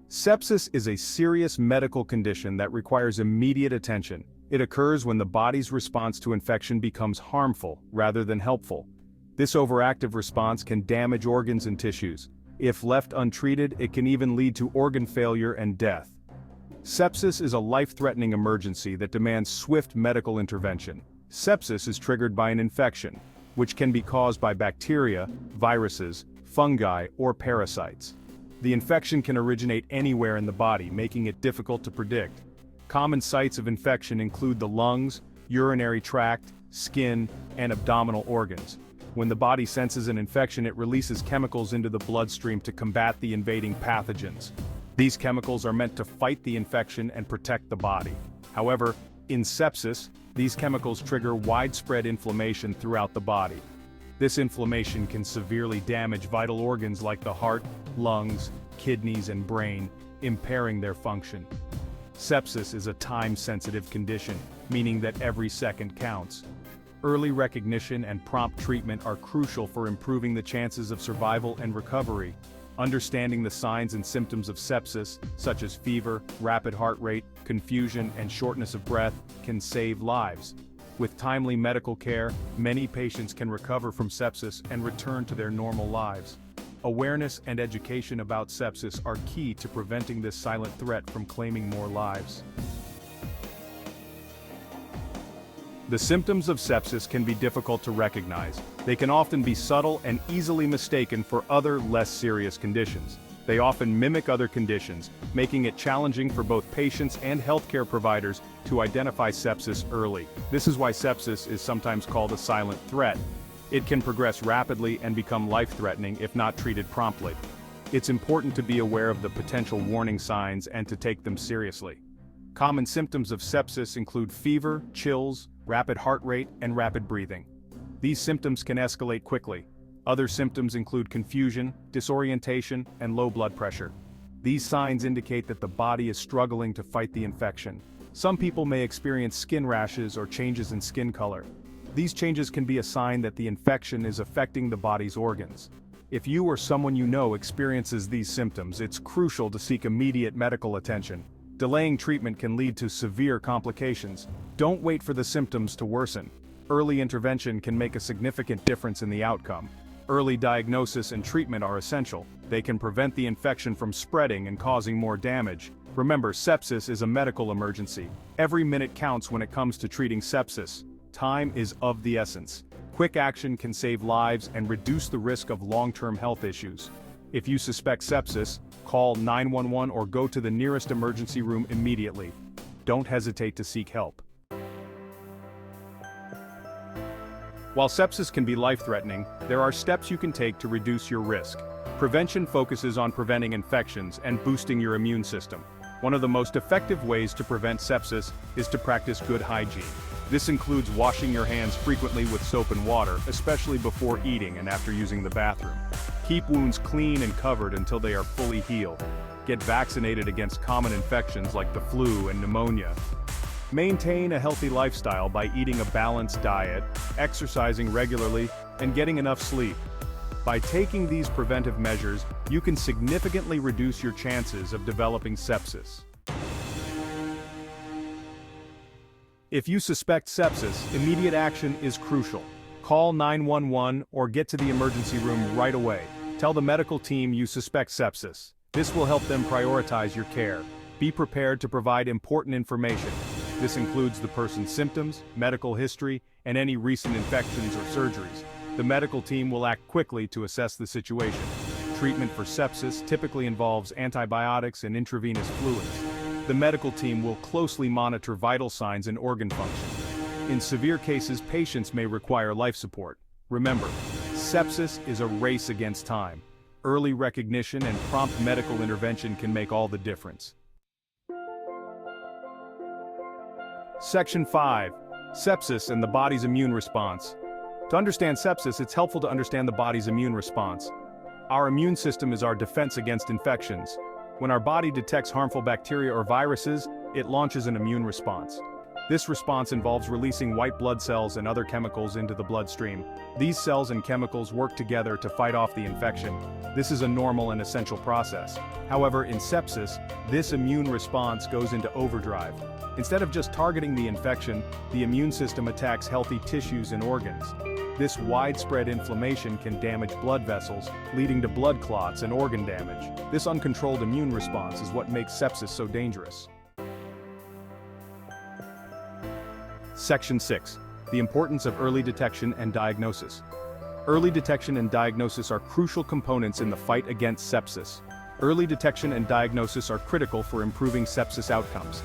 Sepsis is a serious medical condition that requires immediate attention. It occurs when the body's response to infection becomes harmful rather than helpful. This overactive response can damage organs and tissues. If left untreated, it can even lead to organ failure and death. Sepsis is a life-threatening emergency that demands swift medical intervention. Sepsis is triggered by an infection, which can be caused by bacteria, viruses, fungi, or parasites. The infection can originate anywhere in the body, making it difficult to predict. Common sites of infection include the lungs, urinary tract, skin, and abdominal organs. When the body senses an infection, it releases chemicals into the bloodstream to combat the invading pathogens. These chemicals are meant to fight the infection and protect the body. However, in sepsis, these chemicals trigger widespread inflammation throughout the body. This inflammation can severely damage vital organs like the heart, lungs, kidneys, and brain, impairing their function. Sepsis is a time-sensitive condition, meaning that every second counts. Early recognition and prompt treatment are crucial for improving the chances of survival and recovery. Understanding the signs and symptoms of sepsis, such as fever, rapid heart rate, confusion, and shortness of breath, can save lives. With timely medical care, many patients can recover from sepsis and return to their normal lives. Awareness and education about sepsis are key to preventing this silent threat from claiming more lives. The symptoms of sepsis can be difficult to recognize. They can often be subtle and easily mistaken for other, less serious conditions. They often mimic other conditions, making it challenging for both patients and healthcare providers to identify sepsis early. This is why sepsis is sometimes called a silent threat. It can progress rapidly and become life-threatening if not treated promptly. It's important to be aware of the potential warning signs and to take them seriously. Common symptoms of sepsis include fever, chills, rapid heart rate, and rapid breathing. These symptoms can escalate quickly. Other symptoms include confusion, disorientation, and low blood pressure. These signs indicate that the body is struggling to fight the infection. Some people may experience skin rashes or changes in skin color. These changes can be a sign that the infection is affecting the body's organs. If you or someone you know experiences these symptoms, it's crucial to seek immediate medical attention. Delaying treatment can lead to severe complications. Don't wait for the symptoms to worsen. Early intervention can make a significant difference in the outcome. Early diagnosis and treatment are essential. They can prevent the infection from spreading and causing more damage. Remember, sepsis is a medical emergency. Every minute counts when it comes to treating sepsis. Time is of the essence. Quick action can save lives and reduce the risk of long-term health issues. If you suspect sepsis, call 911 or go to the nearest emergency room immediately. Don't hesitate to seek help. While sepsis can be life-threatening, there are steps you can take to reduce your risk. Prevention focuses on preventing infections and boosting your immune system. One of the most effective ways to prevent sepsis is to practice good hygiene. This includes washing your hands frequently with soap and water, especially before eating and after using the bathroom. Keep wounds clean and covered until they are fully healed. Get vaccinated against common infections like the flu and pneumonia. Maintain a healthy lifestyle by eating a balanced diet, exercising regularly, and getting enough sleep. By taking these preventive measures, you can significantly reduce your chances of developing sepsis. If you suspect sepsis, immediate action is crucial. Call 911 or get to the emergency room right away. Tell the medical team you suspect sepsis. This will help them prioritize your care. Be prepared to provide important information. This includes the person's symptoms, medical history, and any recent infections or surgeries. The medical team will act quickly to assess the situation. Treatment for sepsis typically involves antibiotics and intravenous fluids. The medical team will closely monitor vital signs and organ function. In severe cases, patients may require life support. Remember, sepsis is a race against time. Early recognition and prompt medical intervention can make all the difference. Section 5. Sepsis and the body's immune response. To understand sepsis, it's helpful to understand the body's immune response. Our immune system is our defense against infections. When our body detects harmful bacteria or viruses, it launches an immune response. This response involves releasing white blood cells and other chemicals into the bloodstream. These cells and chemicals work together to fight off the infection. This is a normal and essential process. However, in sepsis, this immune response goes into overdrive. Instead of just targeting the infection, the immune system attacks healthy tissues and organs. This widespread inflammation can damage blood vessels, leading to blood clots and organ damage. This uncontrolled immune response is what makes sepsis so dangerous. Section 6. The importance of early detection and diagnosis. Early detection and diagnosis are crucial components in the fight against sepsis. Early detection and diagnosis are critical for improving sepsis outcomes.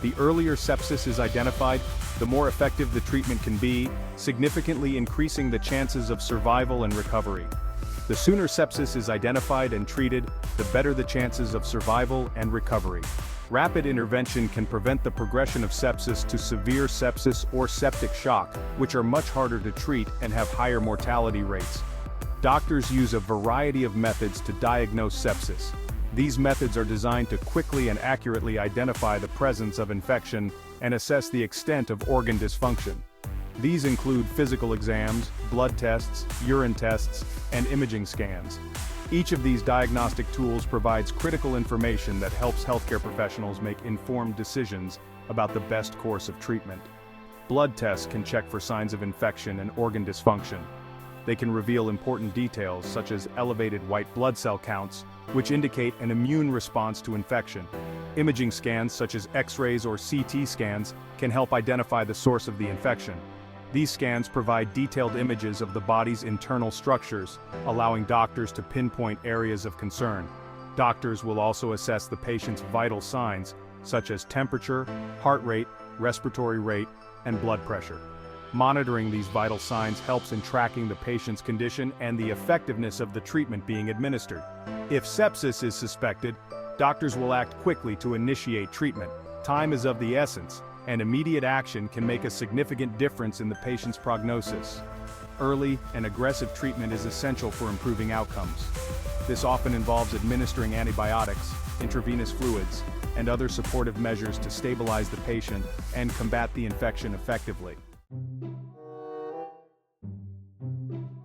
The earlier sepsis is identified, the more effective the treatment can be, significantly increasing the chances of survival and recovery. The sooner sepsis is identified and treated, the better the chances of survival and recovery. Rapid intervention can prevent the progression of sepsis to severe sepsis or septic shock, which are much harder to treat and have higher mortality rates. Doctors use a variety of methods to diagnose sepsis. These methods are designed to quickly and accurately identify the presence of infection and assess the extent of organ dysfunction. These include physical exams, blood tests, urine tests, and imaging scans. Each of these diagnostic tools provides critical information that helps healthcare professionals make informed decisions about the best course of treatment. Blood tests can check for signs of infection and organ dysfunction. They can reveal important details such as elevated white blood cell counts, which indicate an immune response to infection. Imaging scans such as X-rays or CT scans can help identify the source of the infection. These scans provide detailed images of the body's internal structures, allowing doctors to pinpoint areas of concern. Doctors will also assess the patient's vital signs, such as temperature, heart rate, respiratory rate, and blood pressure. Monitoring these vital signs helps in tracking the patient's condition and the effectiveness of the treatment being administered. If sepsis is suspected, doctors will act quickly to initiate treatment. Time is of the essence, and immediate action can make a significant difference in the patient's prognosis. Early and aggressive treatment is essential for improving outcomes. This often involves administering antibiotics, intravenous fluids, and other supportive measures to stabilize the patient and combat the infection effectively.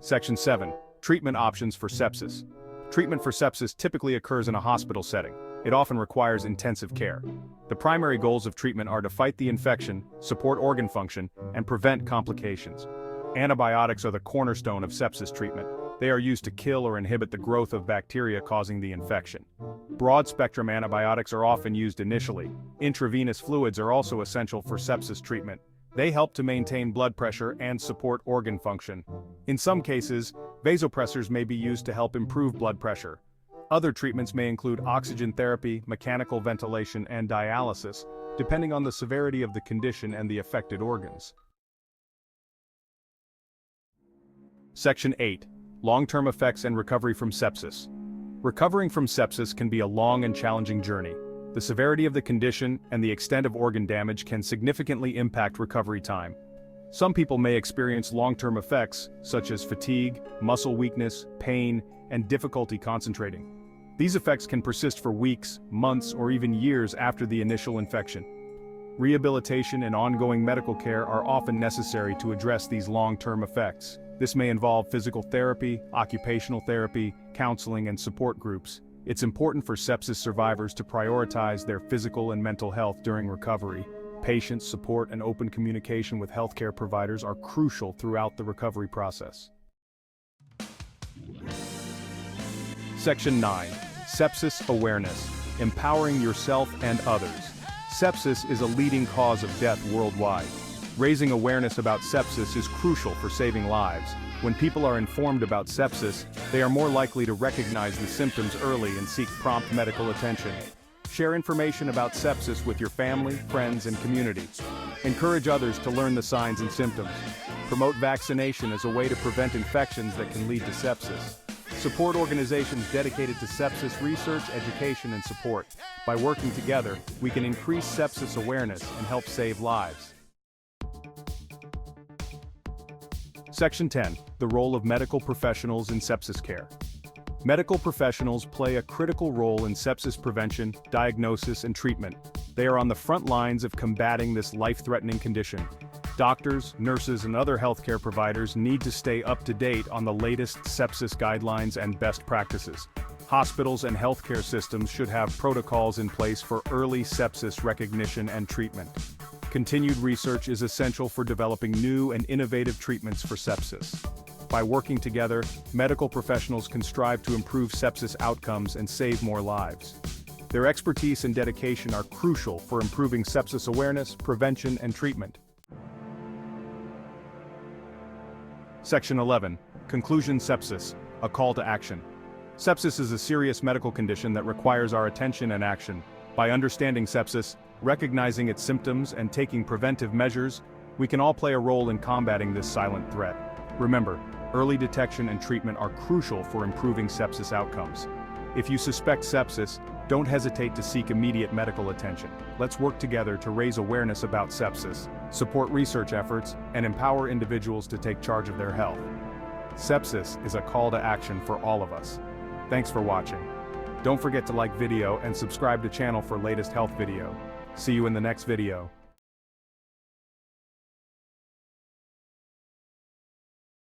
Section 7. Treatment options for sepsis. Treatment for sepsis typically occurs in a hospital setting. It often requires intensive care. The primary goals of treatment are to fight the infection, support organ function, and prevent complications. Antibiotics are the cornerstone of sepsis treatment. They are used to kill or inhibit the growth of bacteria causing the infection. Broad-spectrum antibiotics are often used initially. Intravenous fluids are also essential for sepsis treatment. They help to maintain blood pressure and support organ function. In some cases, vasopressors may be used to help improve blood pressure. Other treatments may include oxygen therapy, mechanical ventilation, and dialysis, depending on the severity of the condition and the affected organs. Section 8. Long-term effects and recovery from sepsis. Recovering from sepsis can be a long and challenging journey. The severity of the condition and the extent of organ damage can significantly impact recovery time. Some people may experience long-term effects, such as fatigue, muscle weakness, pain, and difficulty concentrating. These effects can persist for weeks, months, or even years after the initial infection. Rehabilitation and ongoing medical care are often necessary to address these long-term effects. This may involve physical therapy, occupational therapy, counseling, and support groups. It's important for sepsis survivors to prioritize their physical and mental health during recovery. Patient support and open communication with healthcare providers are crucial throughout the recovery process. Section 9. Sepsis awareness. Empowering yourself and others. Sepsis is a leading cause of death worldwide. Raising awareness about sepsis is crucial for saving lives. When people are informed about sepsis, they are more likely to recognize the symptoms early and seek prompt medical attention. Share information about sepsis with your family, friends, and community. Encourage others to learn the signs and symptoms. Promote vaccination as a way to prevent infections that can lead to sepsis. Support organizations dedicated to sepsis research, education, and support. By working together, we can increase sepsis awareness and help save lives. Section 10. The role of medical professionals in sepsis care. Medical professionals play a critical role in sepsis prevention, diagnosis, and treatment. They are on the front lines of combating this life-threatening condition. Doctors, nurses, and other healthcare providers need to stay up to date on the latest sepsis guidelines and best practices. Hospitals and healthcare systems should have protocols in place for early sepsis recognition and treatment. Continued research is essential for developing new and innovative treatments for sepsis. By working together, medical professionals can strive to improve sepsis outcomes and save more lives. Their expertise and dedication are crucial for improving sepsis awareness, prevention, and treatment. Section 11. Conclusion: Sepsis, a call to action. Sepsis is a serious medical condition that requires our attention and action. By understanding sepsis, recognizing its symptoms, and taking preventive measures, we can all play a role in combating this silent threat. Remember, early detection and treatment are crucial for improving sepsis outcomes. If you suspect sepsis, don't hesitate to seek immediate medical attention. Let's work together to raise awareness about sepsis, support research efforts, and empower individuals to take charge of their health. Sepsis is a call to action for all of us. Thanks for watching. Don't forget to like video and subscribe to channel for latest health video. See you in the next video.